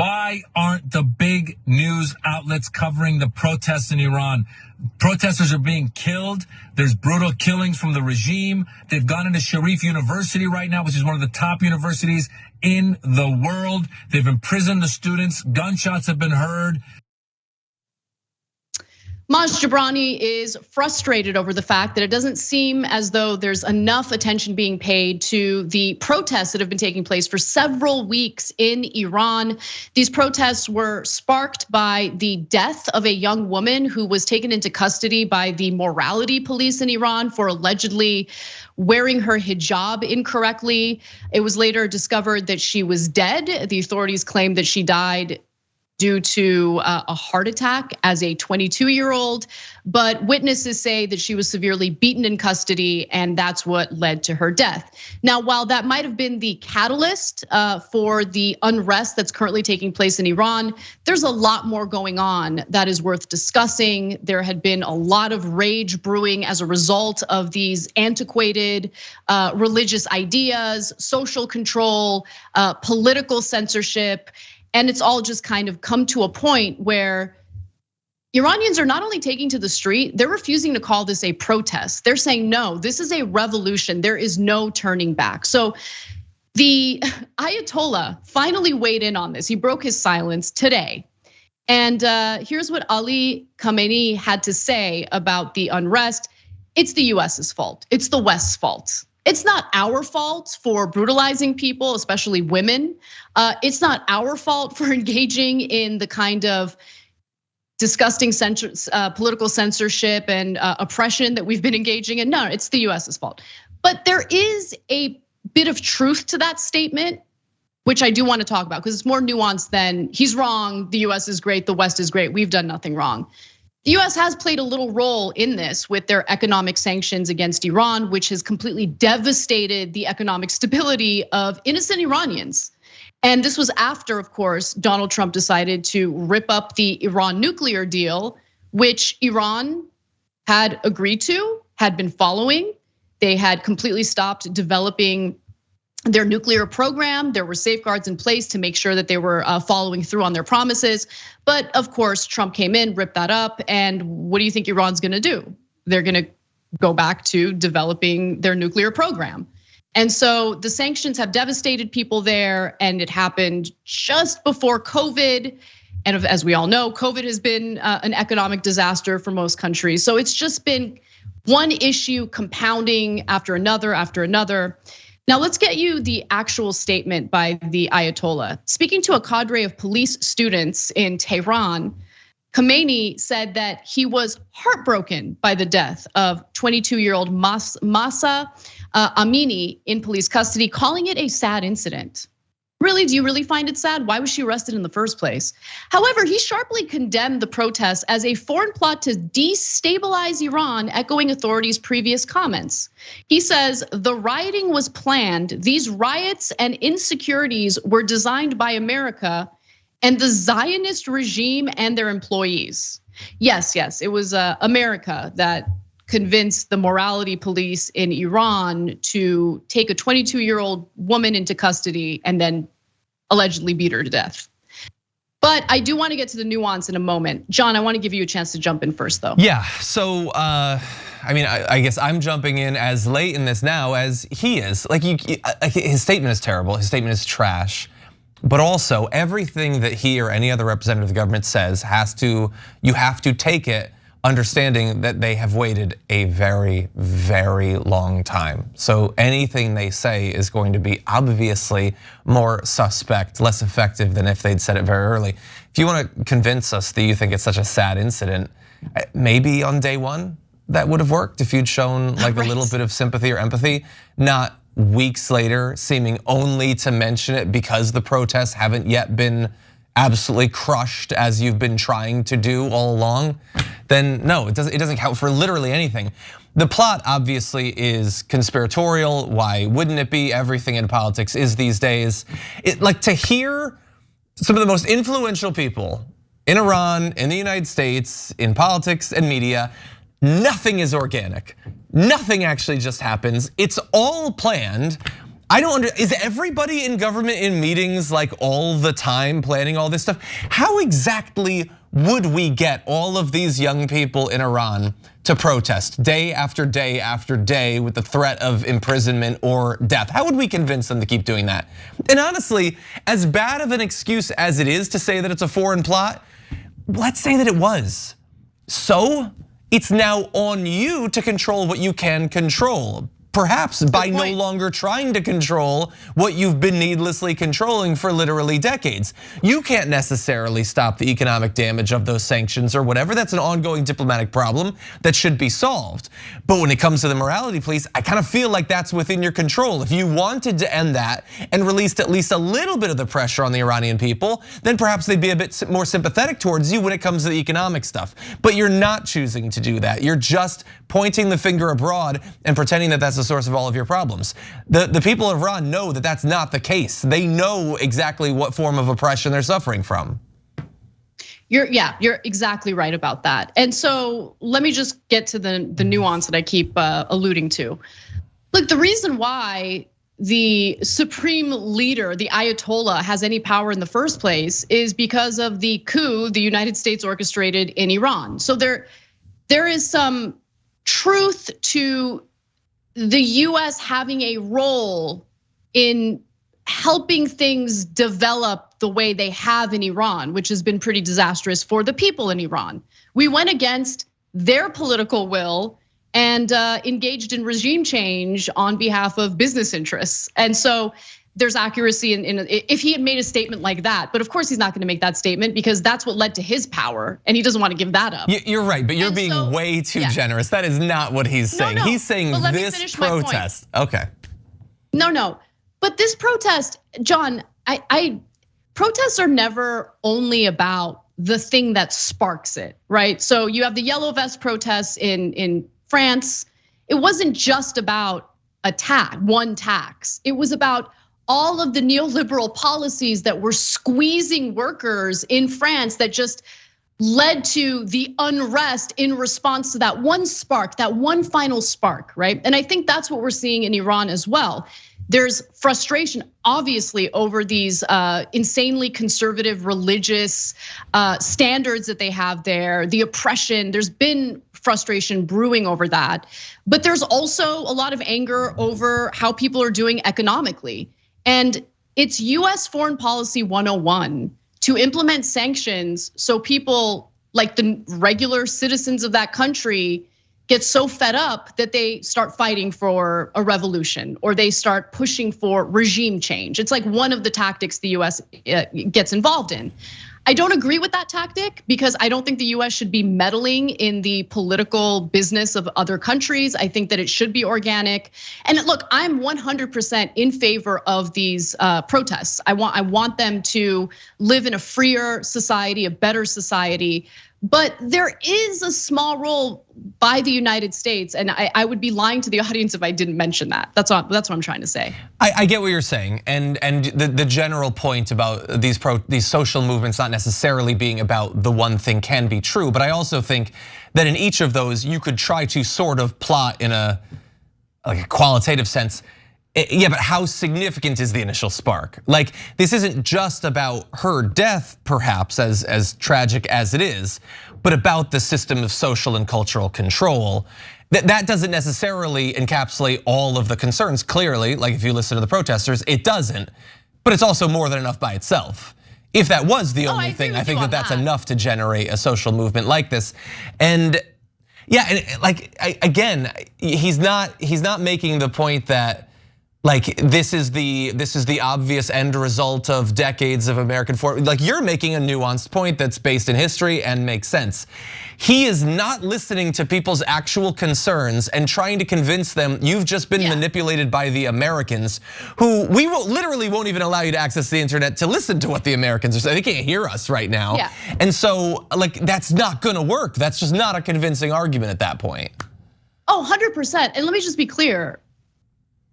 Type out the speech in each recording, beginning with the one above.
Why aren't the big news outlets covering the protests in Iran? Protesters are being killed. There's brutal killings from the regime. They've gone into Sharif University right now, which is one of the top universities in the world. They've imprisoned the students. Gunshots have been heard. Maj Jabrani is frustrated over the fact that it doesn't seem as though there's enough attention being paid to the protests that have been taking place for several weeks in Iran. These protests were sparked by the death of a young woman who was taken into custody by the morality police in Iran for allegedly wearing her hijab incorrectly. It was later discovered that she was dead. The authorities claimed that she died due to a heart attack as a 22-year-old, but witnesses say that she was severely beaten in custody and that's what led to her death. Now, while that might have been the catalyst for the unrest that's currently taking place in Iran, there's a lot more going on that is worth discussing. There had been a lot of rage brewing as a result of these antiquated religious ideas, social control, political censorship. And it's all just kind of come to a point where Iranians are not only taking to the street, they're refusing to call this a protest. They're saying, no, this is a revolution. There is no turning back. So the Ayatollah finally weighed in on this. He broke his silence today. And here's what Ali Khamenei had to say about the unrest. It's the US's fault. It's the West's fault. It's not our fault for brutalizing people, especially women. It's not our fault for engaging in the kind of disgusting political censorship and oppression that we've been engaging in. No, it's the US's fault. But there is a bit of truth to that statement, which I do want to talk about because it's more nuanced than he's wrong, the US is great, the West is great, we've done nothing wrong. The US has played a little role in this with their economic sanctions against Iran, which has completely devastated the economic stability of innocent Iranians. And this was after, of course, Donald Trump decided to rip up the Iran nuclear deal, which Iran had agreed to, had been following. They had completely stopped developing their nuclear program. There were safeguards in place to make sure that they were following through on their promises. But of course, Trump came in, ripped that up. And what do you think Iran's gonna do? They're gonna go back to developing their nuclear program. And so the sanctions have devastated people there, and it happened just before COVID. And as we all know, COVID has been an economic disaster for most countries. So it's just been one issue compounding after another, after another. Now let's get you the actual statement by the Ayatollah. Speaking to a cadre of police students in Tehran, Khamenei said that he was heartbroken by the death of 22-year-old Mahsa Amini in police custody, calling it a sad incident. Really, do you really find it sad? Why was she arrested in the first place? However, he sharply condemned the protests as a foreign plot to destabilize Iran, echoing authorities' previous comments. He says the rioting was planned. These riots and insecurities were designed by America and the Zionist regime and their employees. Yes, it was America that convinced the morality police in Iran to take a 22-year-old woman into custody and then allegedly beat her to death. But I do want to get to the nuance in a moment. John, I want to give you a chance to jump in first though. Yeah, so I mean, I guess I'm jumping in as late in this now as he is. Like his statement is terrible, his statement is trash. But also everything that he or any other representative of the government says you have to take it understanding that they have waited a very, very long time. So anything they say is going to be obviously more suspect, less effective than if they'd said it very early. If you want to convince us that you think it's such a sad incident, maybe on day one that would have worked if you'd shown like a little bit of sympathy or empathy, not weeks later seeming only to mention it because the protests haven't yet been absolutely crushed as you've been trying to do all along, then no, it doesn't count for literally anything. The plot obviously is conspiratorial. Why wouldn't it be? Everything in politics is these days. Like to hear some of the most influential people in Iran, in the United States, in politics and media, nothing is organic. Nothing actually just happens. It's all planned. I don't is everybody in government in meetings like all the time planning all this stuff? How exactly would we get all of these young people in Iran to protest day after day after day with the threat of imprisonment or death? How would we convince them to keep doing that? And honestly, as bad of an excuse as it is to say that it's a foreign plot, let's say that it was. So it's now on you to control what you can control. Perhaps by no longer trying to control what you've been needlessly controlling for literally decades. You can't necessarily stop the economic damage of those sanctions or whatever. That's an ongoing diplomatic problem that should be solved. But when it comes to the morality police, I kind of feel like that's within your control. If you wanted to end that and released at least a little bit of the pressure on the Iranian people, then perhaps they'd be a bit more sympathetic towards you when it comes to the economic stuff. But you're not choosing to do that. You're just pointing the finger abroad and pretending that that's the source of all of your problems. The people of Iran know that that's not the case. They know exactly what form of oppression they're suffering from. You're exactly right about that. And so let me just get to the nuance that I keep alluding to. Look, the reason why the supreme leader, the Ayatollah, has any power in the first place is because of the coup the United States orchestrated in Iran. So there is some truth to the US having a role in helping things develop the way they have in Iran, which has been pretty disastrous for the people in Iran. We went against their political will and engaged in regime change on behalf of business interests. And so there's accuracy in if he had made a statement like that, but of course he's not going to make that statement because that's what led to his power, and he doesn't want to give that up. You're right, but you're being way too generous. That is not what he's saying. No, he's saying this protest. Okay. No, but this protest, John, protests are never only about the thing that sparks it, right? So you have the yellow vest protests in France. It wasn't just about one tax. It was about all of the neoliberal policies that were squeezing workers in France that just led to the unrest in response to that one spark, that one final spark, right? And I think that's what we're seeing in Iran as well. There's frustration, obviously, over these insanely conservative religious standards that they have there, the oppression. There's been frustration brewing over that. But there's also a lot of anger over how people are doing economically. And it's US foreign policy 101 to implement sanctions so people like the regular citizens of that country get so fed up that they start fighting for a revolution or they start pushing for regime change. It's like one of the tactics the US gets involved in. I don't agree with that tactic because I don't think the US should be meddling in the political business of other countries. I think that it should be organic. And look, I'm 100% in favor of these protests. I want them to live in a freer society, a better society. But there is a small role by the United States, and I would be lying to the audience if I didn't mention that. That's what I'm trying to say. I get what you're saying, and the general point about these social movements not necessarily being about the one thing can be true. But I also think that in each of those, you could try to sort of plot in a qualitative sense. Yeah, but how significant is the initial spark? Like, this isn't just about her death, perhaps, as tragic as it is, but about the system of social and cultural control. That doesn't necessarily encapsulate all of the concerns, clearly, like if you listen to the protesters, it doesn't. But it's also more than enough by itself. If that was the only thing, I think that that's enough to generate a social movement like this. And yeah, and like again, he's not making the point that like this is the obvious end result of decades of American foreign. Like you're making a nuanced point that's based in history and makes sense. He is not listening to people's actual concerns and trying to convince them you've just been manipulated by the Americans, who literally won't even allow you to access the internet to listen to what the Americans are saying. They can't hear us right now. Yeah. And so like that's not gonna work. That's just not a convincing argument at that point. Oh, 100%. And let me just be clear.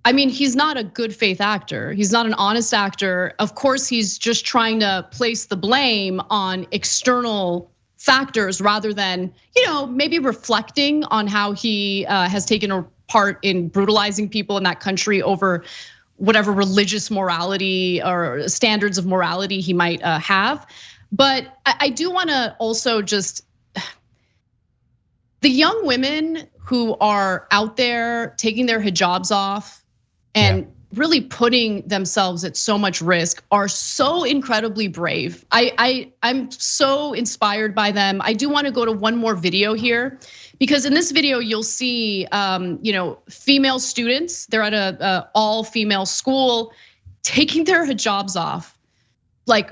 I mean, he's not a good faith actor. He's not an honest actor. Of course, he's just trying to place the blame on external factors rather than, maybe reflecting on how he has taken a part in brutalizing people in that country over whatever religious morality or standards of morality he might have. But I do wanna also just, the young women who are out there taking their hijabs off and really putting themselves at so much risk are so incredibly brave. I'm so inspired by them. I do wanna go to one more video here, because in this video you'll see female students, they're at a all-female school, taking their hijabs off, like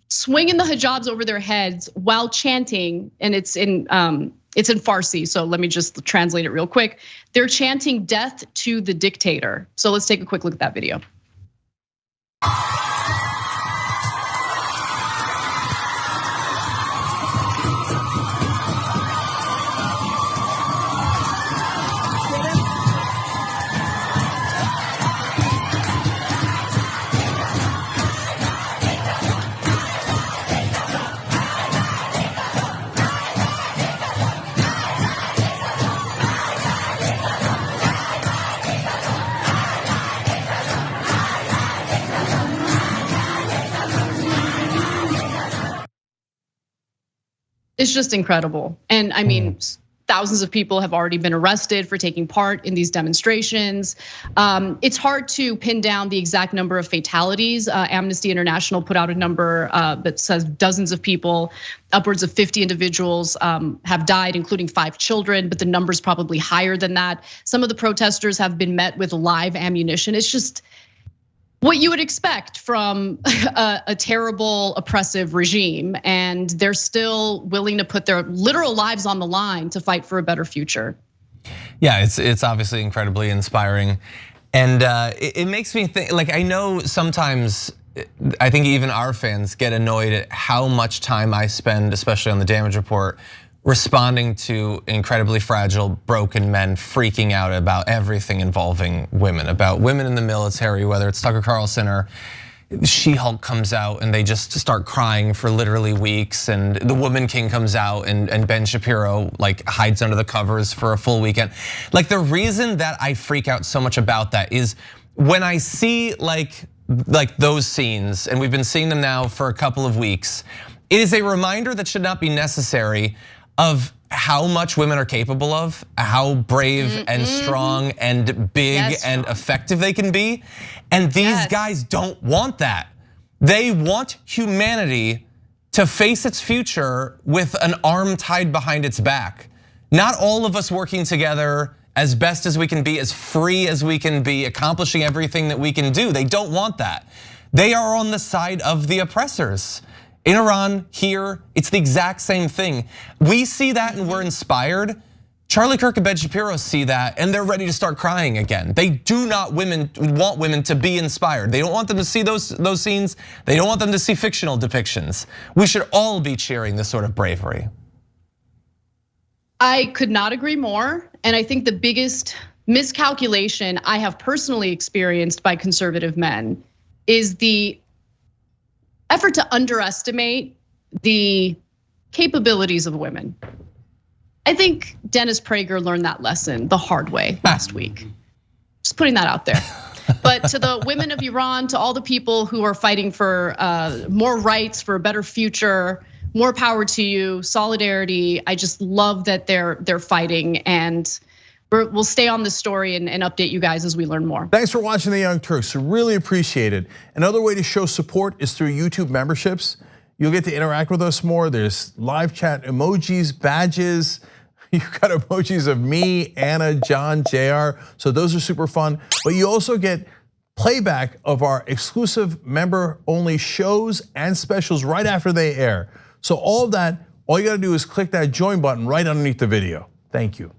swinging the hijabs over their heads while chanting, and it's in Farsi, so let me just translate it real quick. They're chanting "death to the dictator." So let's take a quick look at that video. It's just incredible. And I mean, thousands of people have already been arrested for taking part in these demonstrations. It's hard to pin down the exact number of fatalities. Amnesty International put out a number that says dozens of people, upwards of 50 individuals have died, including 5 children, but the number's probably higher than that. Some of the protesters have been met with live ammunition. It's just what you would expect from a terrible, oppressive regime, and they're still willing to put their literal lives on the line to fight for a better future. Yeah, it's obviously incredibly inspiring, and it makes me think. Like, I know sometimes, I think even our fans get annoyed at how much time I spend, especially on the damage report, responding to incredibly fragile, broken men freaking out about everything involving women, about women in the military, whether it's Tucker Carlson or She-Hulk comes out and they just start crying for literally weeks, and the Woman King comes out and Ben Shapiro like hides under the covers for a full weekend. Like, the reason that I freak out so much about that is when I see like those scenes, and we've been seeing them now for a couple of weeks, it is a reminder that should not be necessary of how much women are capable of, how brave and strong and big and effective they can be. And these guys don't want that. They want humanity to face its future with an arm tied behind its back. Not all of us working together as best as we can be, as free as we can be, accomplishing everything that we can do. They don't want that. They are on the side of the oppressors. In Iran, here, it's the exact same thing. We see that and we're inspired. Charlie Kirk and Ben Shapiro see that and they're ready to start crying again. They do not want women to be inspired. They don't want them to see those scenes. They don't want them to see fictional depictions. We should all be cheering this sort of bravery. I could not agree more. And I think the biggest miscalculation I have personally experienced by conservative men is the effort to underestimate the capabilities of women. I think Dennis Prager learned that lesson the hard way last week. Just putting that out there. But to the women of Iran, to all the people who are fighting for more rights, for a better future, more power to you, solidarity. I just love that they're fighting, and we'll stay on this story and update you guys as we learn more. Thanks for watching The Young Turks, really appreciate it. Another way to show support is through YouTube memberships. You'll get to interact with us more. There's live chat emojis, badges. You've got emojis of me, Anna, John, JR. So those are super fun. But you also get playback of our exclusive member-only shows and specials right after they air. So all of that, all you gotta do is click that join button right underneath the video. Thank you.